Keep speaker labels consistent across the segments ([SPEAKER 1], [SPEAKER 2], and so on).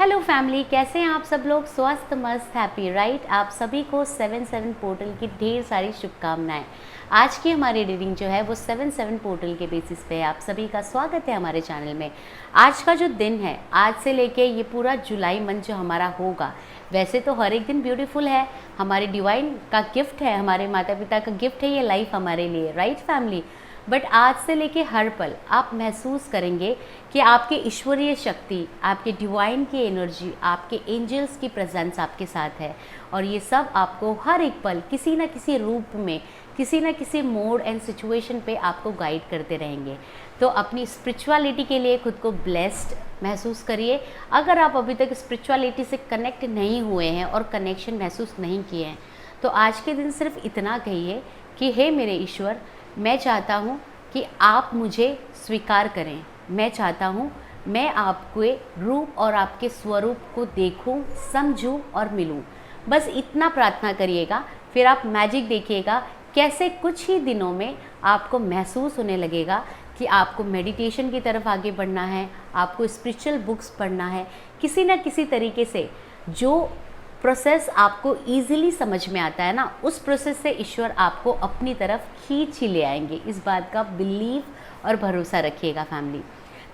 [SPEAKER 1] Hello family, कैसे हैं आप सब लोग? स्वस्थ मस्त हैप्पी राइट। आप सभी को 7-7 पोर्टल की ढेर सारी शुभकामनाएं। आज की हमारी रीडिंग जो है वो 7-7 पोर्टल के बेसिस पे है। आप सभी का स्वागत है हमारे चैनल में। आज का जो दिन है, आज से लेके ये पूरा जुलाई मंथ जो हमारा होगा, वैसे तो हर एक दिन ब्यूटीफुल है, हमारे डिवाइन का गिफ्ट है, हमारे माता पिता का गिफ्ट है ये लाइफ हमारे लिए, राइट फैमिली। बट आज से लेके हर पल आप महसूस करेंगे कि आपकी ईश्वरीय शक्ति, आपके डिवाइन की एनर्जी, आपके एंजल्स की प्रेजेंस आपके साथ है। और ये सब आपको हर एक पल किसी न किसी रूप में, किसी न किसी मोड एंड सिचुएशन पे आपको गाइड करते रहेंगे। तो अपनी स्पिरिचुअलिटी के लिए खुद को ब्लेस्ड महसूस करिए। अगर आप अभी तक स्पिरिचुअलिटी से कनेक्ट नहीं हुए हैं और कनेक्शन महसूस नहीं किए हैं, तो आज के दिन सिर्फ इतना कहिए कि हे मेरे ईश्वर, मैं चाहता हूँ कि आप मुझे स्वीकार करें। मैं चाहता हूँ मैं आपके रूप और आपके स्वरूप को देखूं, समझूं और मिलूं। बस इतना प्रार्थना करिएगा, फिर आप मैजिक देखिएगा कैसे कुछ ही दिनों में आपको महसूस होने लगेगा कि आपको मेडिटेशन की तरफ आगे बढ़ना है, आपको स्पिरिचुअल बुक्स पढ़ना है। किसी न किसी तरीके से जो प्रोसेस आपको इजीली समझ में आता है ना, उस प्रोसेस से ईश्वर आपको अपनी तरफ खींच ही ले आएंगे। इस बात का बिलीव और भरोसा रखिएगा फैमिली।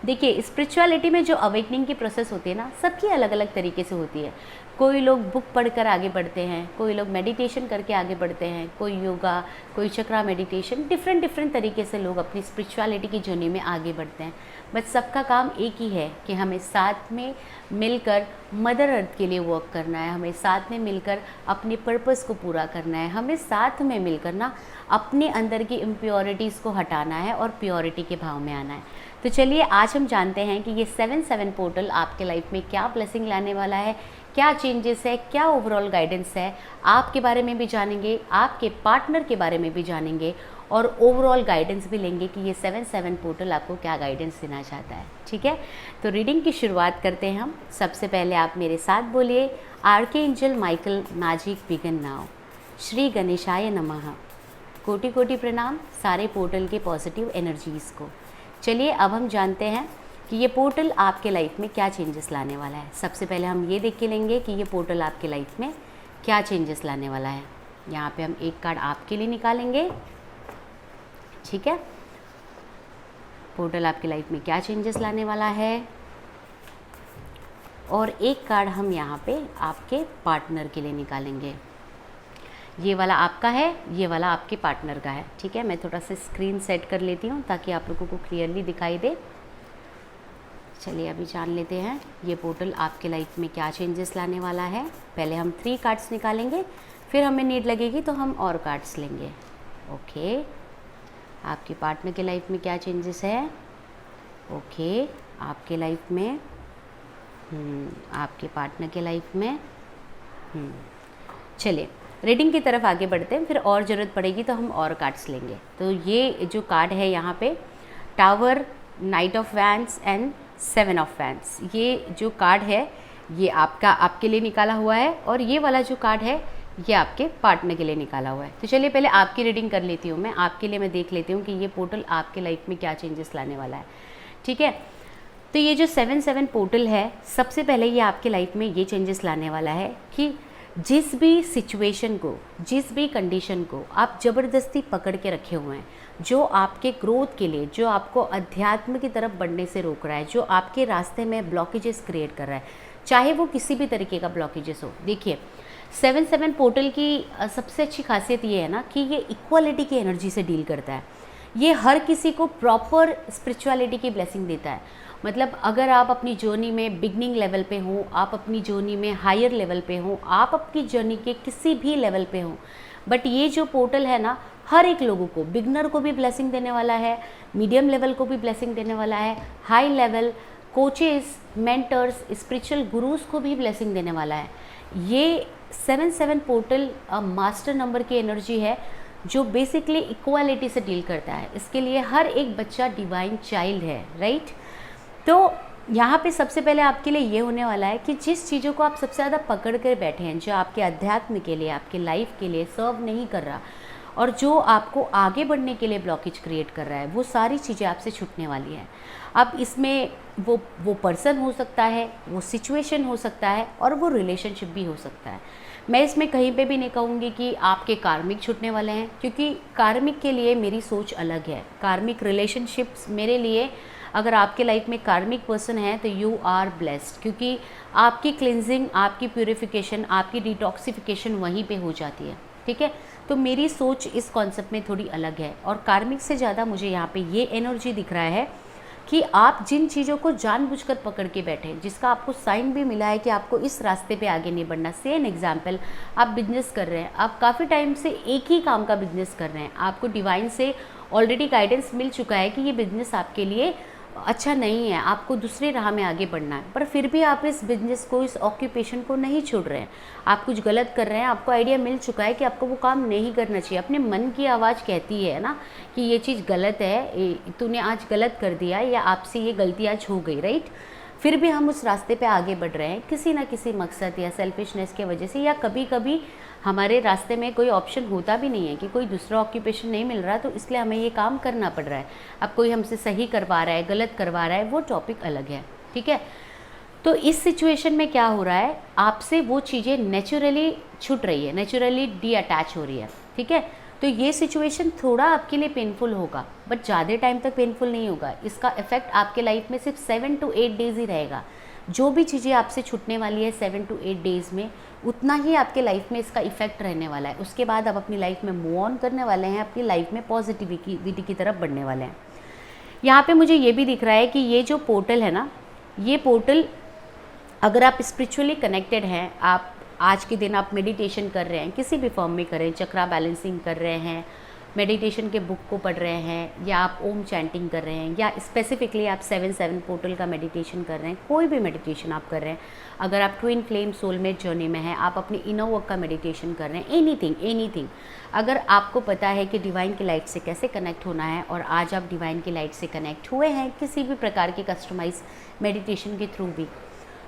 [SPEAKER 1] देखिए, स्पिरिचुअलिटी में जो अवेकनिंग की प्रोसेस होती है ना, सबकी अलग अलग तरीके से होती है। कोई लोग बुक पढ़कर आगे बढ़ते हैं, कोई लोग मेडिटेशन करके आगे बढ़ते हैं, कोई योगा, कोई चक्रा मेडिटेशन, डिफरेंट तरीके से लोग अपनी स्पिरिचुअलिटी की जर्नी में आगे बढ़ते हैं। बट सबका काम एक ही है कि हमें साथ में मिलकर मदर अर्थ के लिए वर्क करना है, हमें साथ में मिलकर अपने पर्पस को पूरा करना है, हमें साथ में मिलकर ना अपने अंदर की इम्प्योरिटीज़ को हटाना है और प्योरिटी के भाव में आना है। तो चलिए आज हम जानते हैं कि ये 7-7 पोर्टल आपके लाइफ में क्या ब्लेसिंग लाने वाला है, क्या चेंजेस है, क्या ओवरऑल गाइडेंस है। आपके बारे में भी जानेंगे, आपके पार्टनर के बारे में भी जानेंगे और ओवरऑल गाइडेंस भी लेंगे कि ये 7-7 पोर्टल आपको क्या गाइडेंस देना चाहता है। ठीक है, तो रीडिंग की शुरुआत करते हैं हम। सबसे पहले आप मेरे साथ बोलिए, archangel Michael magic begin now. Shri गणेशाय नमः। कोटि कोटि प्रणाम सारे पोर्टल के पॉजिटिव एनर्जीज़ को। चलिए अब हम जानते हैं कि ये पोर्टल आपके लाइफ में क्या चेंजेस लाने वाला है। सबसे पहले हम ये देख के लेंगे कि ये पोर्टल आपके लाइफ में क्या चेंजेस लाने वाला है। यहाँ पे हम एक कार्ड आपके लिए निकालेंगे। ठीक है, पोर्टल आपके लाइफ में क्या चेंजेस लाने वाला है, और एक कार्ड हम यहाँ पे आपके पार्टनर के लिए निकालेंगे। ये वाला आपका है, ये वाला आपके पार्टनर का है। ठीक है, मैं थोड़ा सा स्क्रीन सेट कर लेती हूँ ताकि आप लोगों को क्लियरली दिखाई दे। चलिए अभी जान लेते हैं ये पोर्टल आपके लाइफ में क्या चेंजेस लाने वाला है। पहले हम 3 कार्ड्स निकालेंगे, फिर हमें नीड लगेगी तो हम और कार्ड्स लेंगे। ओके, आपके पार्टनर के लाइफ में क्या चेंजेस है। ओके, आपके लाइफ में, आपके पार्टनर के लाइफ में। चलिए रीडिंग की तरफ आगे बढ़ते हैं, फिर और ज़रूरत पड़ेगी तो हम और कार्ड्स लेंगे। तो ये जो कार्ड है यहाँ पे, tower, night of wands and 7 of wands, ये जो कार्ड है ये आपके लिए निकाला हुआ है, और ये वाला जो कार्ड है ये आपके पार्टनर के लिए निकाला हुआ है। तो चलिए पहले आपकी रीडिंग कर लेती हूँ मैं, आपके लिए मैं देख लेती हूँ कि ये पोर्टल आपके लाइफ में क्या चेंजेस लाने वाला है। ठीक है, तो ये जो 7-7 पोर्टल है, सबसे पहले ये आपके लाइफ में ये चेंजेस लाने वाला है कि जिस भी सिचुएशन को, जिस भी कंडीशन को आप ज़बरदस्ती पकड़ के रखे हुए हैं, जो आपके ग्रोथ के लिए, जो आपको अध्यात्म की तरफ बढ़ने से रोक रहा है, जो आपके रास्ते में ब्लॉकेजेस क्रिएट कर रहा है, चाहे वो किसी भी तरीके का ब्लॉकेजेस हो। देखिए 7-7 पोर्टल की सबसे अच्छी खासियत ये है ना कि ये इक्वालिटी की एनर्जी से डील करता है। ये हर किसी को प्रॉपर स्पिरिचुअलिटी की ब्लेसिंग देता है। मतलब अगर आप अपनी जर्नी में बिगनिंग लेवल पे हो, आप अपनी जर्नी में हायर लेवल पे हो, आप अपनी जर्नी के किसी भी लेवल पे हो, बट ये जो पोर्टल है ना, हर एक लोगों को, बिगनर को भी ब्लेसिंग देने वाला है, मीडियम लेवल को भी ब्लेसिंग देने वाला है, high level coaches, mentors, spiritual gurus को भी ब्लेसिंग देने वाला है। ये 7-7 पोर्टल मास्टर नंबर की एनर्जी है जो बेसिकली इक्वालिटी से डील करता है। इसके लिए हर एक बच्चा डिवाइन चाइल्ड है, राइट। तो यहाँ पे सबसे पहले आपके लिए ये होने वाला है कि जिस चीज़ों को आप सबसे ज़्यादा पकड़ कर बैठे हैं, जो आपके अध्यात्म के लिए, आपके लाइफ के लिए सर्व नहीं कर रहा, और जो आपको आगे बढ़ने के लिए ब्लॉकेज क्रिएट कर रहा है, वो सारी चीज़ें आपसे छूटने वाली हैं। अब इसमें वो पर्सन हो सकता है, वो सिचुएशन हो सकता है, और वो रिलेशनशिप भी हो सकता है। मैं इसमें कहीं पे भी नहीं कहूँगी कि आपके कार्मिक छूटने वाले हैं, क्योंकि कार्मिक के लिए मेरी सोच अलग है। कार्मिक रिलेशनशिप्स मेरे लिए, अगर आपके लाइफ में कार्मिक पर्सन है तो यू आर ब्लेस्ड, क्योंकि आपकी क्लिनजिंग, आपकी प्यूरिफिकेशन, आपकी डिटॉक्सिफिकेशन वहीं पे हो जाती है। ठीक है, तो मेरी सोच इस कॉन्सेप्ट में थोड़ी अलग है, और कार्मिक से ज़्यादा मुझे यहाँ पे ये एनर्जी दिख रहा है कि आप जिन चीज़ों को जानबूझकर पकड़ के बैठे, जिसका आपको साइन भी मिला है कि आपको इस रास्ते पे आगे नहीं बढ़ना। से एन एग्जाम्पल, आप बिजनेस कर रहे हैं, आप काफ़ी टाइम से एक ही काम का बिजनेस कर रहे हैं, आपको डिवाइन से ऑलरेडी गाइडेंस मिल चुका है कि ये बिजनेस आपके लिए अच्छा नहीं है, आपको दूसरे राह में आगे बढ़ना है, पर फिर भी आप इस बिजनेस को, इस ऑक्यूपेशन को नहीं छोड़ रहे हैं। आप कुछ गलत कर रहे हैं, आपको आइडिया मिल चुका है कि आपको वो काम नहीं करना चाहिए। अपने मन की आवाज़ कहती है ना कि ये चीज़ गलत है, तूने आज गलत कर दिया, या आपसे ये गलती आज हो गई, राइट। फिर भी हम उस रास्ते पे आगे बढ़ रहे हैं किसी ना किसी मकसद या सेल्फिशनेस की वजह से, या कभी कभी हमारे रास्ते में कोई ऑप्शन होता भी नहीं है कि कोई दूसरा ऑक्यूपेशन नहीं मिल रहा, तो इसलिए हमें ये काम करना पड़ रहा है। अब कोई हमसे सही करवा रहा है, गलत करवा रहा है, वो टॉपिक अलग है। ठीक है, तो इस सिचुएशन में क्या हो रहा है, आपसे वो चीज़ें नेचुरली छूट रही है, नेचुरली डी अटैच हो रही है। ठीक है, तो ये सिचुएशन थोड़ा आपके लिए पेनफुल होगा, बट ज़्यादा टाइम तक पेनफुल नहीं होगा। इसका इफेक्ट आपके लाइफ में सिर्फ 7 to 8 डेज़ ही रहेगा। जो भी चीज़ें आपसे छूटने वाली है 7 to 8 डेज़ में, उतना ही आपके लाइफ में इसका इफेक्ट रहने वाला है। उसके बाद आप अपनी लाइफ में मूव ऑन करने वाले हैं, अपनी लाइफ में पॉजिटिविटी की तरफ बढ़ने वाले हैं। यहाँ पे मुझे ये भी दिख रहा है कि ये जो पोर्टल है ना, ये पोर्टल, अगर आप स्पिरिचुअली कनेक्टेड हैं, आप आज के दिन आप मेडिटेशन कर रहे हैं, किसी भी फॉर्म में करें, चक्रा बैलेंसिंग कर रहे हैं, मेडिटेशन के बुक को पढ़ रहे हैं, या आप ओम चैंटिंग कर रहे हैं, या स्पेसिफिकली आप 7-7 पोर्टल का मेडिटेशन कर रहे हैं, कोई भी मेडिटेशन आप कर रहे हैं, अगर आप ट्विन फ्लेम सोलमेट जर्नी में हैं, आप अपनी इनर वर्क का मेडिटेशन कर रहे हैं, एनीथिंग, अगर आपको पता है कि डिवाइन की लाइट से कैसे कनेक्ट होना है, और आज आप डिवाइन की लाइट से कनेक्ट हुए हैं किसी भी प्रकार के कस्टमाइज मेडिटेशन के थ्रू भी,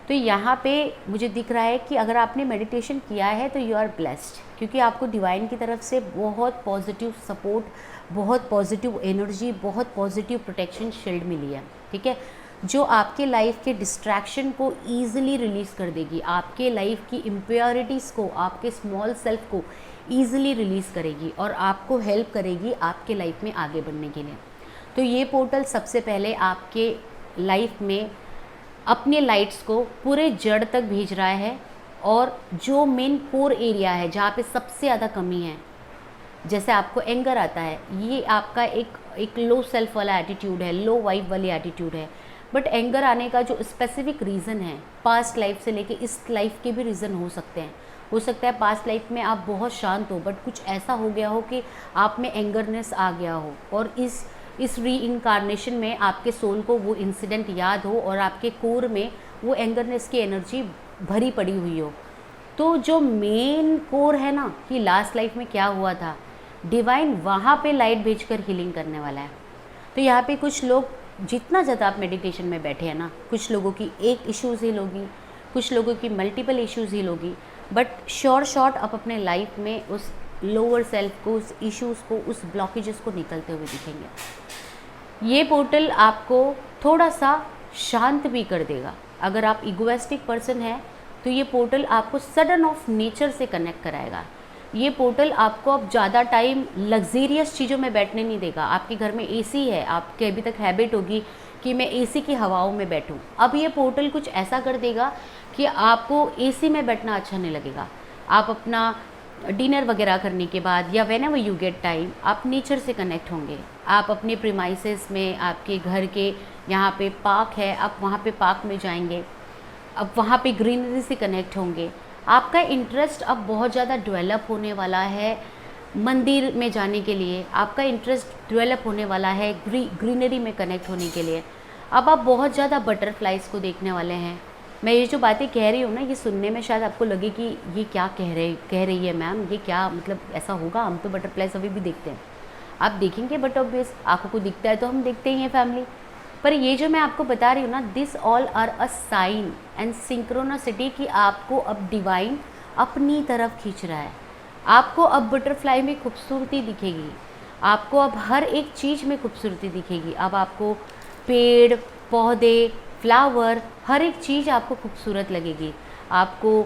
[SPEAKER 1] तो यहाँ पे मुझे दिख रहा है कि अगर आपने मेडिटेशन किया है तो यू आर ब्लेस्ड, क्योंकि आपको डिवाइन की तरफ से बहुत पॉजिटिव सपोर्ट, बहुत पॉजिटिव एनर्जी, बहुत पॉजिटिव प्रोटेक्शन शील्ड मिली है। ठीक है, जो आपके लाइफ के डिस्ट्रैक्शन को ईजिली रिलीज़ कर देगी, आपके लाइफ की इम्प्योरिटीज़ को, आपके स्मॉल सेल्फ को ईजिली रिलीज़ करेगी, और आपको हेल्प करेगी आपके लाइफ में आगे बढ़ने के लिए। तो ये पोर्टल सबसे पहले आपके लाइफ में अपने लाइट्स को पूरे जड़ तक भेज रहा है, और जो मेन कोर एरिया है जहाँ पे सबसे ज़्यादा कमी है, जैसे आपको एंगर आता है, ये आपका एक लो सेल्फ वाला एटीट्यूड है, लो वाइब वाली एटीट्यूड है, बट एंगर आने का जो स्पेसिफिक रीज़न है, पास्ट लाइफ से लेके इस लाइफ के भी रीज़न हो सकते हैं। हो सकता है पास्ट लाइफ में आप बहुत शांत हो, बट कुछ ऐसा हो गया हो कि आप में एंगरनेस आ गया हो, और इस री इनकारनेशन में आपके सोल को वो इंसिडेंट याद हो, और आपके कोर में वो एंगरनेस की एनर्जी भरी पड़ी हुई हो। तो जो मेन कोर है ना कि लास्ट लाइफ में क्या हुआ था, डिवाइन वहाँ पे लाइट भेजकर हीलिंग करने वाला है। तो यहाँ पे कुछ लोग, जितना ज़्यादा आप मेडिटेशन में बैठे हैं ना, कुछ लोगों की एक इश्यूज़ हील होगी, कुछ लोगों की मल्टीपल इश्यूज़ हील होगी, बट शॉर्ट आप अपने लाइफ में उस लोअर सेल्फ को, उस इश्यूज़ को, उस ब्लॉकेजेस को निकलते हुए दिखेंगे। ये पोर्टल आपको थोड़ा सा शांत भी कर देगा। अगर आप इगोइस्टिक पर्सन हैं तो ये पोर्टल आपको सडन ऑफ नेचर से कनेक्ट कराएगा। ये पोर्टल आपको अब ज़्यादा टाइम लग्जेरियस चीज़ों में बैठने नहीं देगा। आपके घर में एसी है, आपके अभी तक हैबिट होगी कि मैं एसी की हवाओं में बैठूं, अब ये पोर्टल कुछ ऐसा कर देगा कि आपको एसी में बैठना अच्छा नहीं लगेगा। आप अपना डिनर वगैरह करने के बाद या व्हेनेवर यू गेट टाइम, आप नेचर से कनेक्ट होंगे। आप अपने प्रीमाइसेस में, आपके घर के यहाँ पे पार्क है, आप वहाँ पे पार्क में जाएंगे, अब वहाँ पे ग्रीनरी से कनेक्ट होंगे। आपका इंटरेस्ट अब बहुत ज़्यादा डेवलप होने वाला है मंदिर में जाने के लिए, आपका इंटरेस्ट डेवलप होने वाला है ग्रीनरी में कनेक्ट होने के लिए। अब आप बहुत ज़्यादा बटरफ्लाइज़ को देखने वाले हैं। मैं ये जो बातें कह रही हूँ ना, ये सुनने में शायद आपको लगे कि ये क्या कह रही है मैम, ये क्या मतलब ऐसा होगा, हम तो बटरफ्लाइज अभी भी देखते हैं। आप देखेंगे बट ऑब्वियस आँखों को दिखता है तो हम देखते ही हैं फैमिली। पर ये जो मैं आपको बता रही हूँ ना, this all are a sign and synchronicity कि आपको अब डिवाइन अपनी तरफ खींच रहा है। आपको अब बटरफ्लाई में खूबसूरती दिखेगी, आपको अब हर एक चीज़ में खूबसूरती दिखेगी। अब आपको पेड़ पौधे फ्लावर हर एक चीज़ आपको खूबसूरत लगेगी। आपको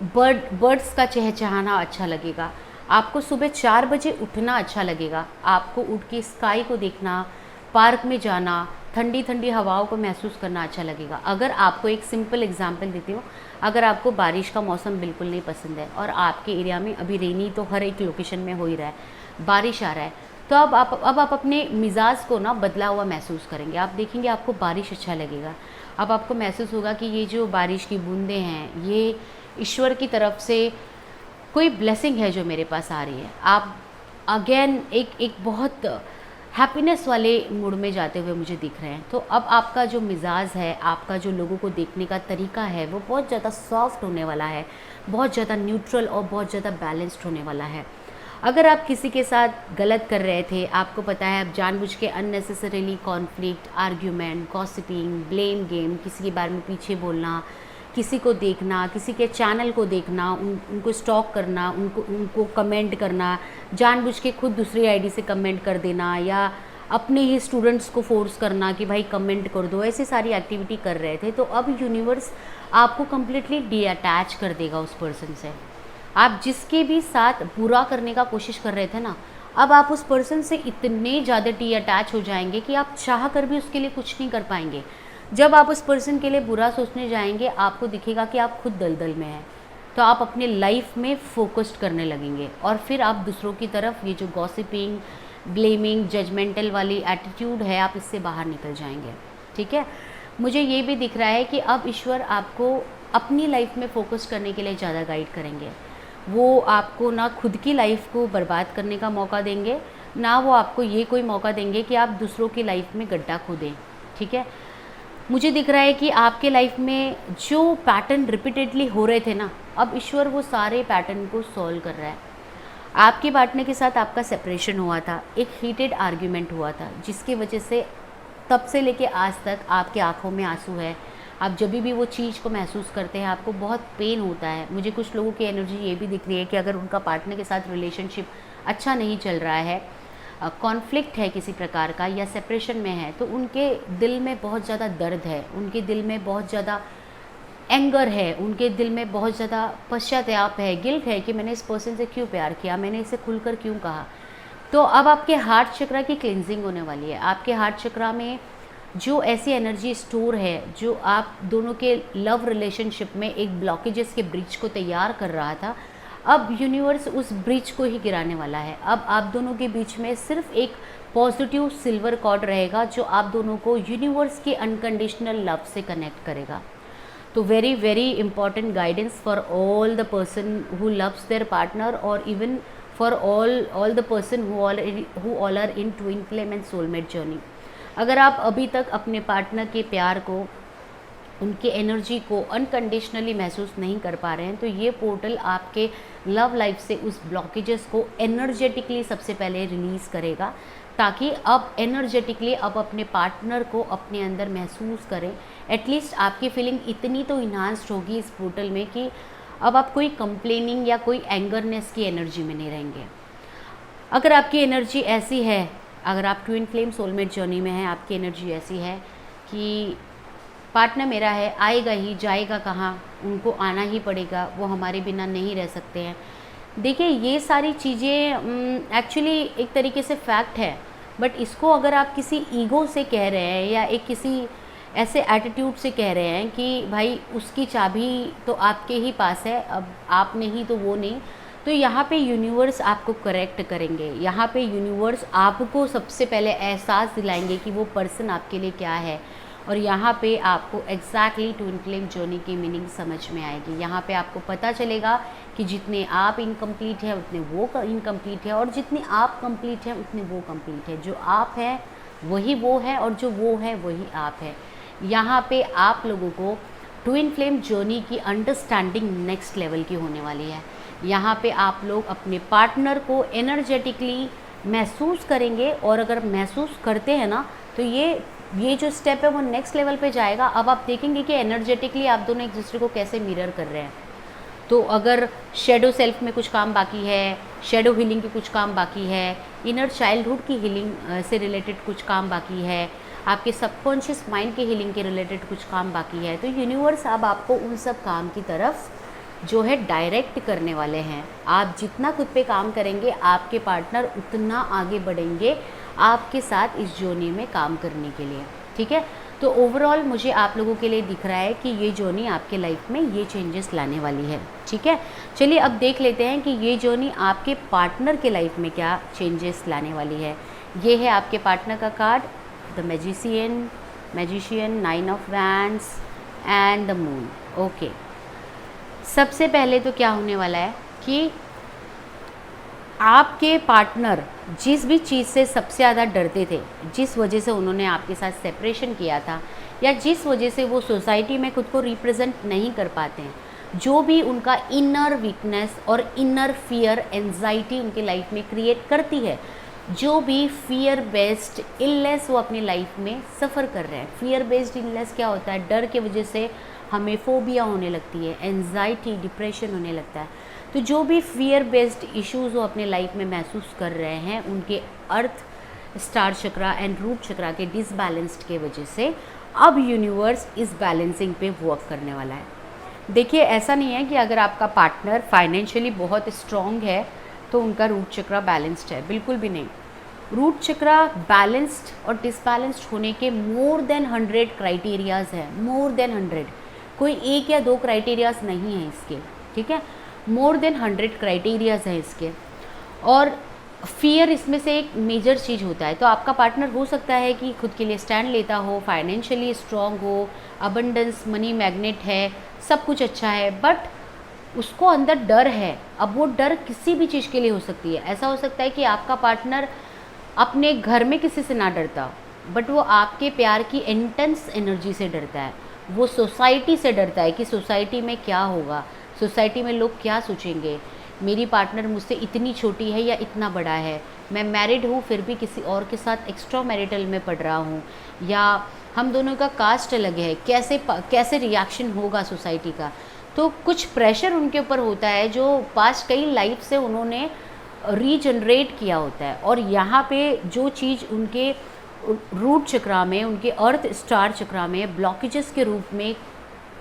[SPEAKER 1] बर्ड्स का चहचहाना अच्छा लगेगा। आपको सुबह 4 बजे उठना अच्छा लगेगा। आपको उठ के स्काई को देखना, पार्क में जाना, ठंडी ठंडी हवाओं को महसूस करना अच्छा लगेगा। अगर आपको एक सिंपल एग्जांपल देती हूँ, अगर आपको बारिश का मौसम बिल्कुल नहीं पसंद है और आपके एरिया में अभी रेनी तो हर एक लोकेशन में हो ही रहा है, बारिश आ रहा है, तो अब आप अपने मिजाज को ना बदला हुआ महसूस करेंगे। आप देखेंगे आपको बारिश अच्छा लगेगा। अब आपको महसूस होगा कि ये जो बारिश की बूंदें हैं, ये ईश्वर की तरफ से कोई ब्लेसिंग है जो मेरे पास आ रही है। आप अगेन एक बहुत हैप्पीनेस वाले मूड में जाते हुए मुझे दिख रहे हैं। तो अब आपका जो मिजाज है, आपका जो लोगों को देखने का तरीका है, वो बहुत ज़्यादा सॉफ्ट होने वाला है, बहुत ज़्यादा न्यूट्रल और बहुत ज़्यादा बैलेंस्ड होने वाला है। अगर आप किसी के साथ गलत कर रहे थे, आपको पता है, आप जानबूझ के unnecessarily conflict, argument, gossiping, blame game, किसी के बारे में पीछे बोलना, किसी को देखना, किसी के चैनल को देखना, उनको स्टॉक करना, उनको कमेंट करना, जानबूझ के खुद दूसरी आईडी से कमेंट कर देना, या अपने ही स्टूडेंट्स को फोर्स करना कि भाई कमेंट कर दो, ऐसी सारी एक्टिविटी कर रहे थे, तो अब यूनिवर्स आपको कम्प्लीटली डीअटैच कर देगा उस पर्सन से। आप जिसके भी साथ बुरा करने का कोशिश कर रहे थे ना, अब आप उस पर्सन से इतने ज़्यादा डीअटैच हो जाएंगे कि आप चाह कर भी उसके लिए कुछ नहीं कर पाएंगे। जब आप उस पर्सन के लिए बुरा सोचने जाएंगे, आपको दिखेगा कि आप खुद दलदल में हैं, तो आप अपने लाइफ में फोकस्ड करने लगेंगे और फिर आप दूसरों की तरफ, ये जो गॉसिपिंग, ब्लेमिंग, जजमेंटल वाली एटीट्यूड है, आप इससे बाहर निकल जाएंगे। ठीक है, मुझे ये भी दिख रहा है कि अब ईश्वर आपको अपनी लाइफ में फोकस करने के लिए ज़्यादा गाइड करेंगे। वो आपको ना खुद की लाइफ को बर्बाद करने का मौका देंगे, ना वो आपको ये कोई मौका देंगे कि आप दूसरों की लाइफ में गड्ढा खोदें। ठीक है, मुझे दिख रहा है कि आपके लाइफ में जो पैटर्न रिपीटेडली हो रहे थे ना, अब ईश्वर वो सारे पैटर्न को सॉल्व कर रहा है। आपके पार्टनर के साथ आपका सेपरेशन हुआ था, एक हीटेड आर्ग्यूमेंट हुआ था, जिसकी वजह से तब से लेके आज तक आपके आंखों में आंसू है। आप जब भी वो चीज़ को महसूस करते हैं, आपको बहुत पेन होता है। मुझे कुछ लोगों की एनर्जी ये भी दिख रही है कि अगर उनका पार्टनर के साथ रिलेशनशिप अच्छा नहीं चल रहा है, कॉन्फ्लिक्ट है किसी प्रकार का, या सेपरेशन में है, तो उनके दिल में बहुत ज़्यादा दर्द है, उनके दिल में बहुत ज़्यादा एंगर है, उनके दिल में बहुत ज़्यादा पश्चाताप है, गिल्ट है कि मैंने इस पर्सन से क्यों प्यार किया, मैंने इसे खुलकर क्यों कहा। तो अब आपके हार्ट चक्रा की क्लिनजिंग होने वाली है। आपके हार्ट चक्रा में जो ऐसी एनर्जी स्टोर है जो आप दोनों के लव रिलेशनशिप में एक ब्लॉकेजेस के ब्रिज को तैयार कर रहा था, अब यूनिवर्स उस ब्रिज को ही गिराने वाला है। अब आप दोनों के बीच में सिर्फ एक पॉजिटिव सिल्वर कॉर्ड रहेगा जो आप दोनों को यूनिवर्स के अनकंडीशनल लव से कनेक्ट करेगा। तो very very important guidance for all the person who loves their partner, और even for all the person who all are in twin flame and soulmate journey. अगर आप अभी तक अपने पार्टनर के प्यार को, उनके एनर्जी को अनकंडीशनली महसूस नहीं कर पा रहे हैं, तो ये पोर्टल आपके लव लाइफ से उस ब्लॉकेजेस को एनर्जेटिकली सबसे पहले रिलीज़ करेगा, ताकि अब एनर्जेटिकली अब अपने पार्टनर को अपने अंदर महसूस करें। एटलीस्ट आपकी फीलिंग इतनी तो इन्हांस्ड होगी इस पोर्टल में कि अब आप कोई कंप्लेनिंग या कोई एंगरनेस की एनर्जी में नहीं रहेंगे। अगर आपकी एनर्जी ऐसी है, अगर आप ट्विन फ्लेम सोलमेट जर्नी में हैं, आपकी एनर्जी ऐसी है कि पार्टनर मेरा है, आएगा ही, जाएगा कहाँ, उनको आना ही पड़ेगा, वो हमारे बिना नहीं रह सकते हैं। देखिए, ये सारी चीज़ें एक्चुअली एक तरीके से फैक्ट है, बट इसको अगर आप किसी ईगो से कह रहे हैं या एक किसी ऐसे एटीट्यूड से कह रहे हैं कि भाई उसकी चाबी तो आपके ही पास है, अब आप नहीं तो वो नहीं, तो यहाँ पे यूनिवर्स आपको करेक्ट करेंगे। यहाँ पे यूनिवर्स आपको सबसे पहले एहसास दिलाएंगे कि वो पर्सन आपके लिए क्या है, और यहाँ पे आपको एग्जैक्टली ट्विन फ्लेम जर्नी की मीनिंग समझ में आएगी। यहाँ पे आपको पता चलेगा कि जितने आप इनकम्प्लीट हैं उतने वो इनकम्प्लीट है, और जितने आप कंप्लीट हैं उतने वो कंप्लीट है। जो आप हैं वही वो है, और जो वो है वही आप है। यहाँ पे आप लोगों को ट्विन फ्लेम जर्नी की अंडरस्टैंडिंग नेक्स्ट लेवल की होने वाली है। यहाँ पे आप लोग अपने पार्टनर को एनर्जेटिकली महसूस करेंगे, और अगर महसूस करते हैं ना, तो ये जो स्टेप है वो नेक्स्ट लेवल पे जाएगा। अब आप देखेंगे कि एनर्जेटिकली आप दोनों एक दूसरे को कैसे मिरर कर रहे हैं। तो अगर शेडो सेल्फ में कुछ काम बाकी है, शेडो हीलिंग के कुछ काम बाकी है, इनर चाइल्डहुड की हीलिंग से रिलेटेड कुछ काम बाकी है, आपके सबकॉन्शियस माइंड के हीलिंग के रिलेटेड कुछ काम बाकी है, तो यूनिवर्स अब आपको उन सब काम की तरफ जो है डायरेक्ट करने वाले हैं। आप जितना खुद पे काम करेंगे, आपके पार्टनर उतना आगे बढ़ेंगे आपके साथ इस जर्नी में काम करने के लिए। ठीक है, तो ओवरऑल मुझे आप लोगों के लिए दिख रहा है कि ये जर्नी आपके लाइफ में ये चेंजेस लाने वाली है। ठीक है, चलिए अब देख लेते हैं कि ये जर्नी आपके पार्टनर के लाइफ में क्या चेंजेस लाने वाली है। ये है आपके पार्टनर का card, the magician, 9 of wands and the moon. Okay, सबसे पहले तो क्या होने वाला है कि आपके पार्टनर जिस भी चीज़ से सबसे ज़्यादा डरते थे, जिस वजह से उन्होंने आपके साथ सेपरेशन किया था, या जिस वजह से वो सोसाइटी में खुद को रिप्रेजेंट नहीं कर पाते हैं, जो भी उनका इनर वीकनेस और इनर फियर, एंजाइटी उनके लाइफ में क्रिएट करती है, जो भी फियर बेस्ड इलनेस वो अपनी लाइफ में सफ़र कर रहे हैं। फियर बेस्ड इलनेस क्या होता है? डर के वजह से हमें फोबिया होने लगती है, एंजाइटी, डिप्रेशन होने लगता है। तो जो भी फियर बेस्ड इश्यूज़ वो अपने लाइफ में महसूस कर रहे हैं, उनके अर्थ, स्टार चक्रा एंड रूट चक्रा के डिसबैलेंस्ड के वजह से अब यूनिवर्स इस बैलेंसिंग पे वर्क करने वाला है। देखिए, ऐसा नहीं है कि अगर आपका पार्टनर फाइनेंशियली बहुत स्ट्रॉन्ग है तो उनका रूट चक्रा बैलेंस्ड है, बिल्कुल भी नहीं। रूट चक्रा बैलेंस्ड और डिसबैलेंस्ड होने के मोर देन 100 क्राइटेरियाज़ हैं, मोर देन 100। कोई एक या दो क्राइटेरियाज नहीं हैं इसके। ठीक है, मोर देन 100 क्राइटेरियाज हैं इसके, और फियर इसमें से एक मेजर चीज़ होता है। तो आपका पार्टनर हो सकता है कि खुद के लिए स्टैंड लेता हो, फाइनेंशियली स्ट्रॉन्ग हो, अबंडेंस, मनी मैग्नेट है, सब कुछ अच्छा है, बट उसको अंदर डर है। अब वो डर किसी भी चीज़ के लिए हो सकती है। ऐसा हो सकता है कि आपका पार्टनर अपने घर में किसी से ना डरता, बट वो आपके प्यार की इंटेंस एनर्जी से डरता है। वो सोसाइटी से डरता है कि सोसाइटी में क्या होगा, सोसाइटी में लोग क्या सोचेंगे, मेरी पार्टनर मुझसे इतनी छोटी है या इतना बड़ा है, मैं मैरिड हूँ फिर भी किसी और के साथ एक्स्ट्रा मैरिटल में पढ़ रहा हूँ, या हम दोनों का कास्ट अलग है, कैसे रिएक्शन होगा सोसाइटी का। तो कुछ प्रेशर उनके ऊपर होता है जो पास्ट कई लाइफ से उन्होंने रीजनरेट किया होता है, और यहाँ पे जो चीज़ उनके रूट चक्रा में, उनके अर्थ स्टार चक्रा में ब्लॉकेजेस के रूप में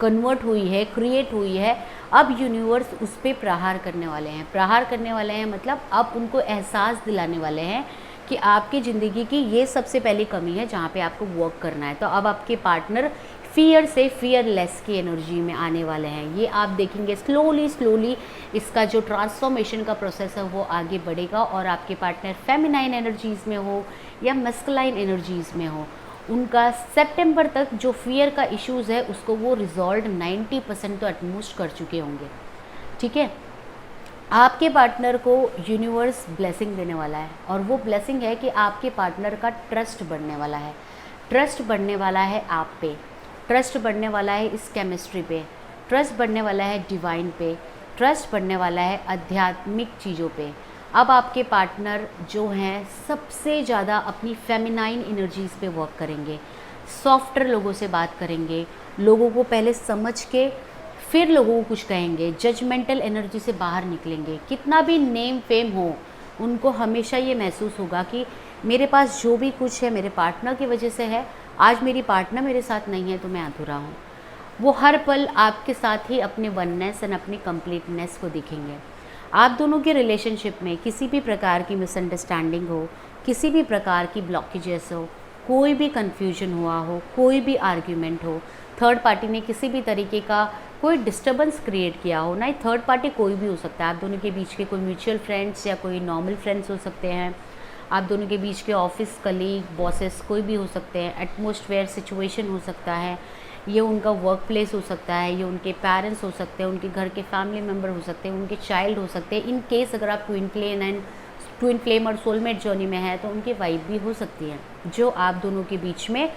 [SPEAKER 1] कन्वर्ट हुई है, क्रिएट हुई है, अब यूनिवर्स उस पर प्रहार करने वाले हैं। प्रहार करने वाले हैं मतलब अब उनको एहसास दिलाने वाले हैं कि आपकी ज़िंदगी की ये सबसे पहली कमी है जहाँ पे आपको वर्क करना है। तो अब आपके पार्टनर फियर से फियरलेस की एनर्जी में आने वाले हैं। ये आप देखेंगे स्लोली इसका जो ट्रांसफॉर्मेशन का प्रोसेस है वो आगे बढ़ेगा, और आपके पार्टनर फेमिनाइन एनर्जीज़ में हो या मस्कुलाइन एनर्जीज़ में हो, उनका सितंबर तक जो फियर का इश्यूज़ है उसको वो रिजॉल्व 90% तो एटमोस्ट कर चुके होंगे। ठीक है, आपके पार्टनर को यूनिवर्स ब्लेसिंग देने वाला है, और वो ब्लेसिंग है कि आपके पार्टनर का ट्रस्ट बढ़ने वाला है। ट्रस्ट बढ़ने वाला है आप पे, ट्रस्ट बढ़ने वाला है इस केमिस्ट्री पे, ट्रस्ट बढ़ने वाला है डिवाइन पे, ट्रस्ट बढ़ने वाला है आध्यात्मिक चीज़ों पे। अब आपके पार्टनर जो हैं सबसे ज़्यादा अपनी फेमिनाइन एनर्जीज़ पे वर्क करेंगे, सॉफ्टर लोगों से बात करेंगे, लोगों को पहले समझ के फिर लोगों को कुछ कहेंगे, जजमेंटल एनर्जी से बाहर निकलेंगे। कितना भी नेम फेम हो, उनको हमेशा ये महसूस होगा कि मेरे पास जो भी कुछ है मेरे पार्टनर की वजह से है, आज मेरी पार्टनर मेरे साथ नहीं है तो मैं अधूरा हूँ। वो हर पल आपके साथ ही अपने वननेस एंड अपनी कंप्लीटनेस को दिखेंगे। आप दोनों के रिलेशनशिप में किसी भी प्रकार की मिसअंडरस्टैंडिंग हो, किसी भी प्रकार की ब्लॉकेजेस हो, कोई भी कन्फ्यूजन हुआ हो, कोई भी आर्ग्यूमेंट हो, थर्ड पार्टी ने किसी भी तरीके का कोई डिस्टर्बेंस क्रिएट किया हो, ना ही थर्ड पार्टी कोई भी हो सकता है, आप दोनों के बीच के कोई म्यूचुअल फ्रेंड्स या कोई नॉर्मल फ्रेंड्स हो सकते हैं, आप दोनों के बीच के ऑफिस कलीग, बॉसेस कोई भी हो सकते हैं, एटमॉस्फेयर सिचुएशन हो सकता है, ये उनका वर्क प्लेस हो सकता है, ये उनके पेरेंट्स हो सकते हैं, उनके घर के फैमिली मेम्बर हो सकते हैं, उनके चाइल्ड हो सकते हैं। इन केस अगर आप ट्विन फ्लेम और सोलमेट जर्नी में है तो उनकी वाइफ भी हो सकती है, जो आप दोनों के बीच में